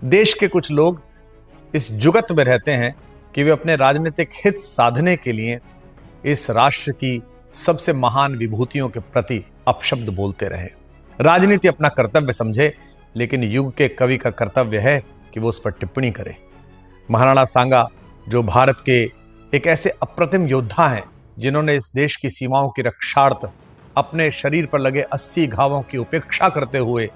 देश के कुछ लोग इस जुगत में रहते हैं कि वे अपने राजनीतिक हित साधने के लिए इस राष्ट्र की सबसे महान विभूतियों के प्रति अपशब्द बोलते रहे। राजनीति अपना कर्तव्य समझे, लेकिन युग के कवि का कर्तव्य है कि वो उस पर टिप्पणी करे। महाराणा सांगा, जो भारत के एक ऐसे अप्रतिम योद्धा हैं जिन्होंने इस देश की सीमाओं की रक्षार्थ अपने शरीर पर लगे 80 घावों की उपेक्षा करते हुए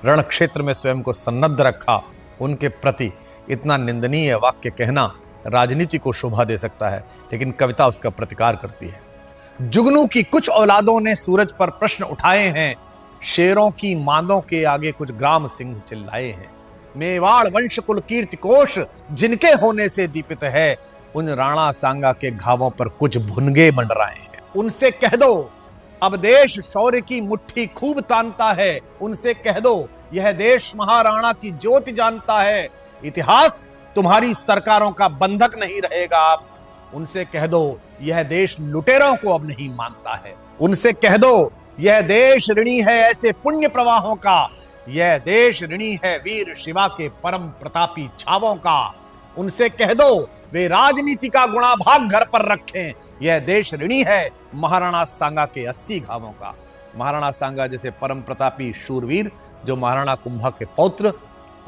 रण क्षेत्र में स्वयं को सन्नद्ध रखा, उनके प्रति इतना निंदनीय वाक्य कहना राजनीति को शोभा दे सकता है, लेकिन कविता उसका प्रतिकार करती है। जुगनू की कुछ औलादों ने सूरज पर प्रश्न उठाए हैं, शेरों की मांदों के आगे कुछ ग्राम सिंह चिल्लाए हैं। मेवाड़ वंश कुल कीर्ति कोश जिनके होने से दीपित है, उन राणा सांगा के घावों पर कुछ भुनगे मंडराए हैं। उनसे कह दो अब देश शौर्य की मुट्ठी खूब तानता है, उनसे कह दो यह देश महाराणा की ज्योति जानता है, इतिहास तुम्हारी सरकारों का बंधक नहीं रहेगा अब। उनसे कह दो यह देश लुटेरों को अब नहीं मानता है, उनसे कह दो यह देश ऋणी है ऐसे पुण्य प्रवाहों का, यह देश ऋणी है वीर शिवा के परम प्रतापी छावों का। उनसे कह दो वे राजनीति का गुणाभाग घर पर रखें, यह देश ऋणी है महाराणा सांगा के 80 घावों का। महाराणा सांगा जैसे परम प्रतापी शूरवीर, जो महाराणा कुंभा के पौत्र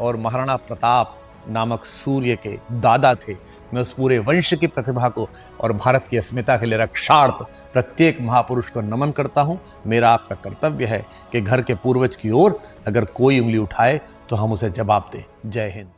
और महाराणा प्रताप नामक सूर्य के दादा थे, मैं उस पूरे वंश की प्रतिभा को और भारत की अस्मिता के लिए रक्षार्थ प्रत्येक महापुरुष को नमन करता हूं। मेरा आपका कर्तव्य है कि घर के पूर्वज की ओर अगर कोई उंगली उठाए तो हम उसे जवाब दें। जय हिंद।